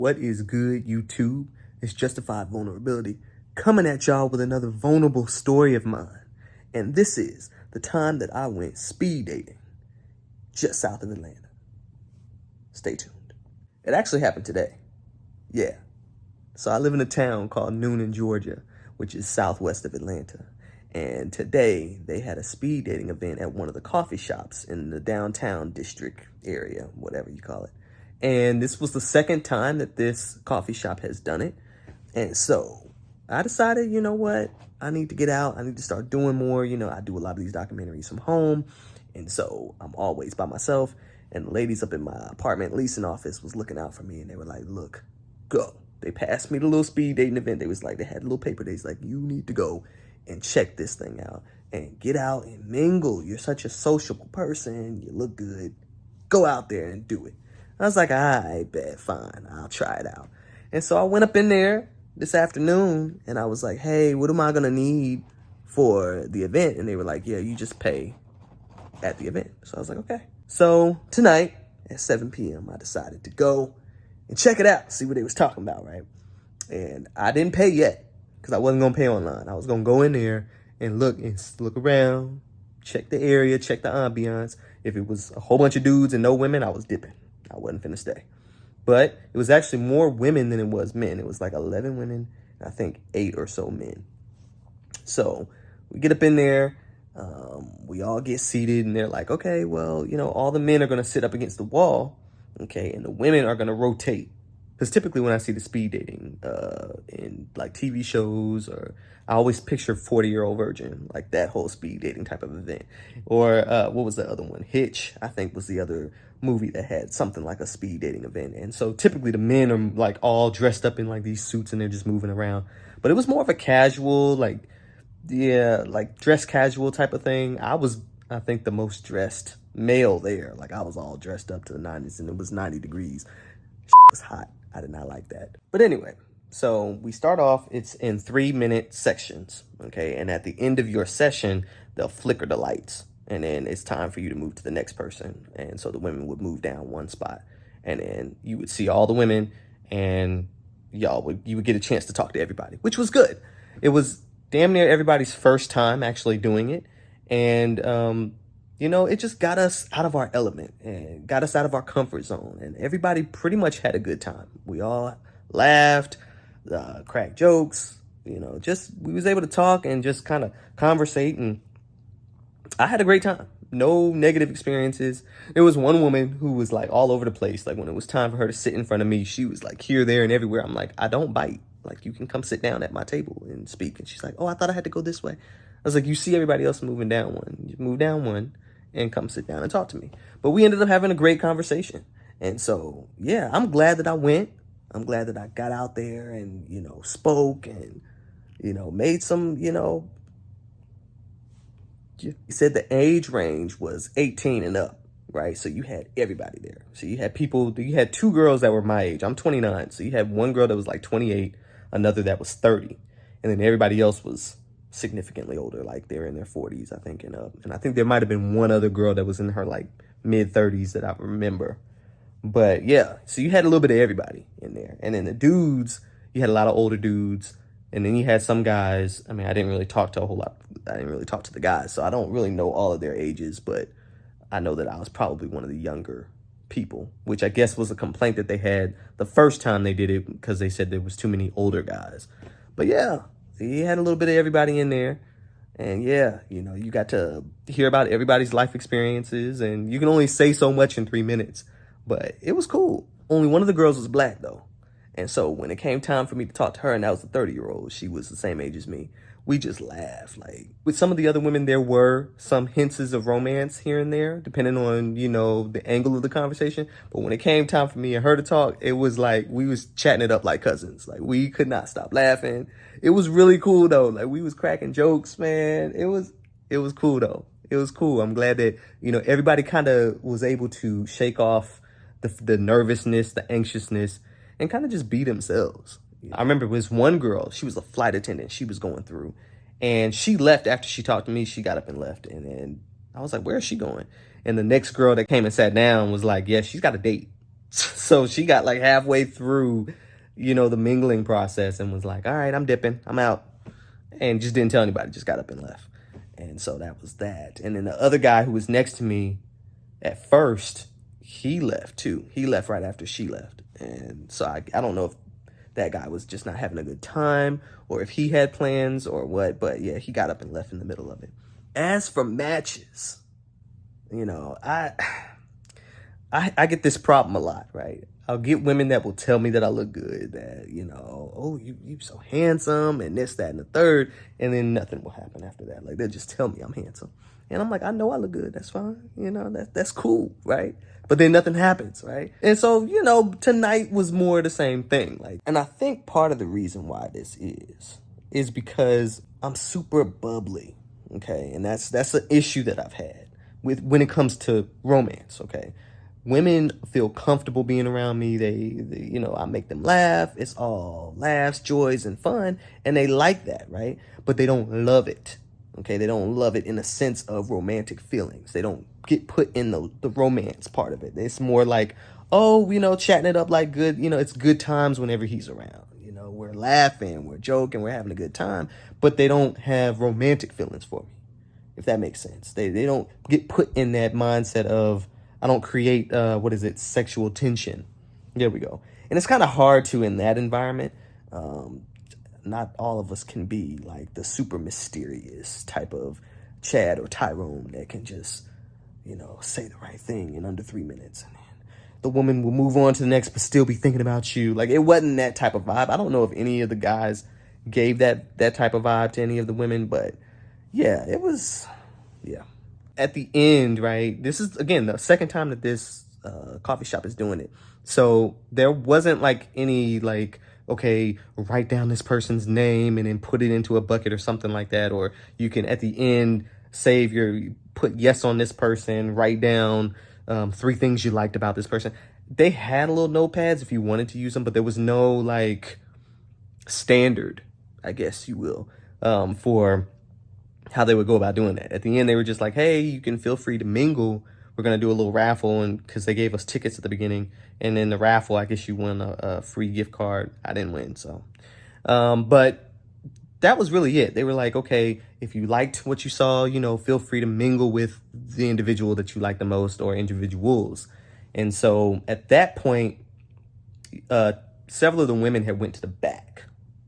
What is good, YouTube? It's Justified Vulnerability coming at y'all with another vulnerable story of mine. And this is the time that I went speed dating just south of Atlanta. Stay tuned. It actually happened today. Yeah. So I live in a town called Newnan, Georgia, which is southwest of Atlanta. And today they had a speed dating event at one of the coffee shops in the downtown district area, whatever you call it. And this was the second time that this coffee shop has done it. And so I decided, you know what? I need to get out. I need to start doing more. You know, I do a lot of these documentaries from home. And so I'm always by myself. And the ladies up in my apartment leasing office was looking out for me. And they were like, look, go. They passed me the little speed dating event. They had a little paper. They was like, you need to go and check this thing out and get out and mingle. You're such a sociable person. You look good. Go out there and do it. I was like, all right, bet, fine. I'll try it out. And so I went up in there this afternoon and I was like, hey, what am I going to need for the event? And they were like, yeah, you just pay at the event. So I was like, okay. So tonight at 7 p.m., I decided to go and check it out, see what they was talking about, right? And I didn't pay yet because I wasn't going to pay online. I was going to go in there and look around, check the area, check the ambiance. If it was a whole bunch of dudes and no women, I was dipping. I wasn't finna stay. But it was actually more women than it was men. It was like 11 women, and I think 8 or so men. So we get up in there, we all get seated, and they're like, okay, well, you know, all the men are going to sit up against the wall, okay, and the women are going to rotate. Because typically when I see the speed dating in like TV shows, or I always picture 40-Year-Old Virgin, like that whole speed dating type of event. Or what was the other one? Hitch, I think, was the other movie that had something like a speed dating event. And so typically the men are like all dressed up in like these suits and they're just moving around. But it was more of a casual, like dress casual type of thing. I was, I think, the most dressed male there. Like I was all dressed up to the 90s and it was 90 degrees. It was hot. I did not like that. But anyway, so we start off, it's in 3-minute sections, okay? And at the end of your session, they'll flicker the lights. And then it's time for you to move to the next person. And so the women would move down one spot. And then you would see all the women and you would get a chance to talk to everybody, which was good. It was damn near everybody's first time actually doing it. And, you know, it just got us out of our element and got us out of our comfort zone. And everybody pretty much had a good time. We all laughed, cracked jokes, you know, we was able to talk and just kind of conversate. And I had a great time. No negative experiences. There was one woman who was like all over the place. Like when it was time for her to sit in front of me, she was like here, there, and everywhere. I'm like, I don't bite. Like you can come sit down at my table and speak. And she's like, oh, I thought I had to go this way. I was like, you see everybody else moving down one. You move down one and come sit down and talk to me. But we ended up having a great conversation. And so, yeah, I'm glad that I went. I'm glad that I got out there and, you know, spoke and, you know, made some, you know, he said the age range was 18 and up, right? So you had everybody there. So you had 2 girls that were my age. I'm 29. So you had one girl that was like 28, another that was 30. And then everybody else was significantly older, like they're in their 40s, I think, and up. And I think there might have been one other girl that was in her like mid 30s that I remember. But yeah, so you had a little bit of everybody in there. And then the dudes, you had a lot of older dudes. And then you had some guys. I mean, I didn't really talk to a whole lot. I didn't really talk to the guys, so I don't really know all of their ages, but I know that I was probably one of the younger people, which I guess was a complaint that they had the first time they did it because they said there was too many older guys. But yeah, you had a little bit of everybody in there. And yeah, you know, you got to hear about everybody's life experiences, and you can only say so much in 3 minutes, but it was cool. Only one of the girls was black though. And so when it came time for me to talk to her, and that was the 30-year-old, she was the same age as me, we just laughed. Like with some of the other women, there were some hints of romance here and there, depending on, you know, the angle of the conversation. But when it came time for me and her to talk, it was like we was chatting it up like cousins. Like we could not stop laughing. It was really cool though. Like we was cracking jokes, man. It was cool though. It was cool. I'm glad that, you know, everybody kind of was able to shake off the nervousness, the anxiousness, and kind of just be themselves. I remember it was one girl, she was a flight attendant, she was going through, and she left after she talked to me. She got up and left, and I was like, where is she going? And the next girl that came and sat down was like, yeah, she's got a date. So she got like halfway through, the mingling process and was like, all right, I'm dipping, I'm out. And just didn't tell anybody, just got up and left. And so that was that. And then the other guy who was next to me at first, he left too. He left right after she left. And so I don't know if that guy was just not having a good time or if he had plans or what. But yeah, he got up and left in the middle of it. As for matches, I get this problem a lot, right? I'll get women that will tell me that I look good, that, oh, you so handsome and this, that, and the third. And then nothing will happen after that. Like, they'll just tell me I'm handsome. And I'm like, I know I look good. That's fine. That's cool, right? But then nothing happens, right? And so, tonight was more the same thing. And I think part of the reason why this is because I'm super bubbly, okay? And that's an issue that I've had when it comes to romance, okay? Women feel comfortable being around me. They I make them laugh. It's all laughs, joys, and fun. And they like that, right? But they don't love it, okay? They don't love it in a sense of romantic feelings. They don't get put in the romance part of it. It's more like, oh, chatting it up like good, it's good times whenever he's around. We're laughing, we're joking, we're having a good time. But they don't have romantic feelings for me, if that makes sense. They don't get put in that mindset of, I don't create, sexual tension. There we go. And it's kind of hard to in that environment. Not all of us can be like the super mysterious type of Chad or Tyrone that can just, say the right thing in under 3 minutes. And then the woman will move on to the next, but still be thinking about you. Like, it wasn't that type of vibe. I don't know if any of the guys gave that type of vibe to any of the women, but yeah, it was, yeah. At the end, right, this is, again, the second time that this coffee shop is doing it. So there wasn't like any like, okay, write down this person's name and then put it into a bucket or something like that. Or you can, at the end, put yes on this person, write down 3 things you liked about this person. They had little notepads if you wanted to use them, but there was no like standard, I guess you will, for how they would go about doing that. At the end, they were just like, hey, you can feel free to mingle. We're going to do a little raffle, and because they gave us tickets at the beginning. And then the raffle, I guess you won a free gift card. I didn't win, so. But that was really it. They were like, okay, if you liked what you saw, feel free to mingle with the individual that you like the most or individuals. And so at that point, several of the women had went to the back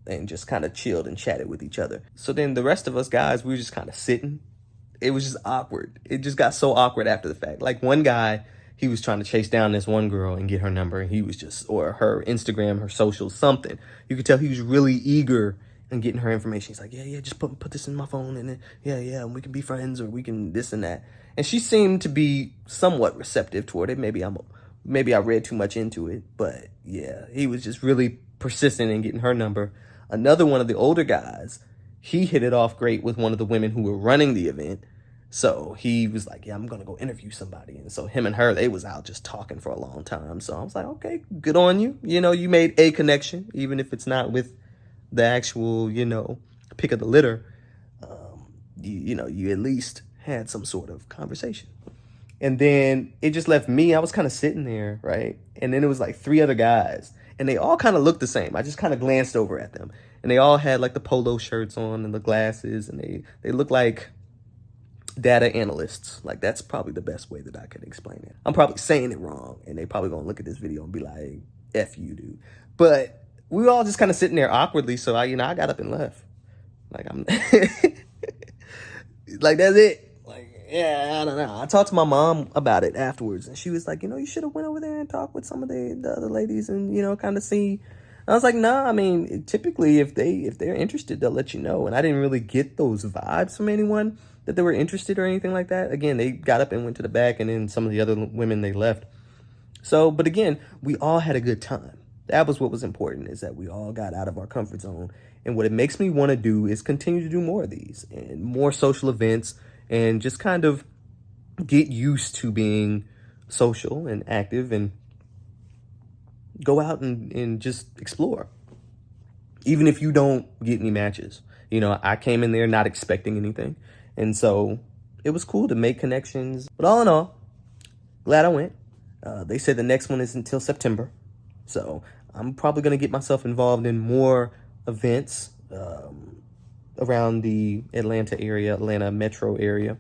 and just kind of chilled and chatted with each other. So then the rest of us guys, we were just kind of sitting. It was just awkward. It just got so awkward after the fact. Like, one guy, he was trying to chase down this one girl and get her number. And he was just, or her Instagram, her social, something. You could tell he was really eager in getting her information. He's like, yeah, just put this in my phone. And then, yeah, and we can be friends, or we can this and that. And she seemed to be somewhat receptive toward it. Maybe I read too much into it. But yeah, he was just really persistent in getting her number. Another one of the older guys, he hit it off great with one of the women who were running the event. So he was like, yeah, I'm going to go interview somebody. And so him and her, they was out just talking for a long time. So I was like, okay, good on you. You made a connection, even if it's not with the actual, pick of the litter. You at least had some sort of conversation. And then it just left me. I was kind of sitting there, right? And then it was like 3 other guys. And they all kind of looked the same. I just kind of glanced over at them. And they all had like the polo shirts on and the glasses. And they looked like data analysts. Like, that's probably the best way that I can explain it. I'm probably saying it wrong. And they probably going to look at this video and be like, F you, dude. But we were all just kind of sitting there awkwardly. So I got up and left. Like, I'm like, that's it. Yeah, I don't know. I talked to my mom about it afterwards, and she was like, you should have went over there and talked with some of the other ladies and, kind of see. I was like, nah, I mean, typically if they're interested, they'll let you know. And I didn't really get those vibes from anyone that they were interested or anything like that. Again, they got up and went to the back, and then some of the other women, they left. So, but again, we all had a good time. That was what was important, is that we all got out of our comfort zone. And what it makes me want to do is continue to do more of these and more social events, and just kind of get used to being social and active and go out and just explore. Even if you don't get any matches. I came in there not expecting anything. And so it was cool to make connections. But all in all, glad I went. They said the next one is until September. So I'm probably going to get myself involved in more events around the Atlanta metro area,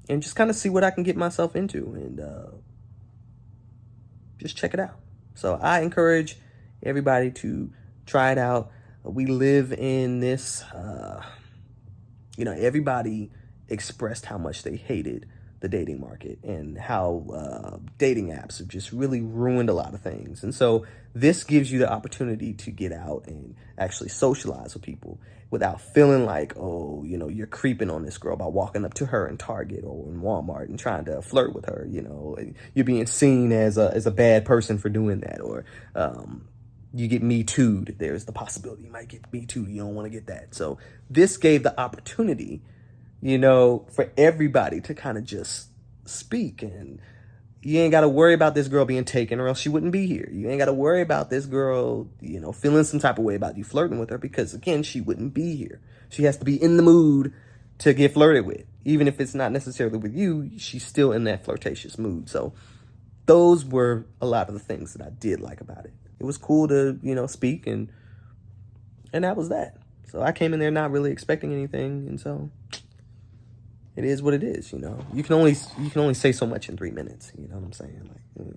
and just kind of see what I can get myself into and just check it out. So I encourage everybody to try it out. We live in this, everybody expressed how much they hated the dating market and how dating apps have just really ruined a lot of things. And so this gives you the opportunity to get out and actually socialize with people without feeling like, oh, you're creeping on this girl by walking up to her in Target or in Walmart and trying to flirt with her. You're being seen as a bad person for doing that, or you get Me Too'd. There's the possibility you might get Me Too'd. You don't want to get that. So this gave the opportunity, for everybody to kind of just speak. And you ain't got to worry about this girl being taken, or else she wouldn't be here. You ain't got to worry about this girl, feeling some type of way about you flirting with her, because again, she wouldn't be here. She has to be in the mood to get flirted with. Even if it's not necessarily with you, she's still in that flirtatious mood. So those were a lot of the things that I did like about it. It was cool to, speak, and that was that. So I came in there not really expecting anything, and so it is what it is. You can only say so much in 3 minutes. You know what I'm saying? Like.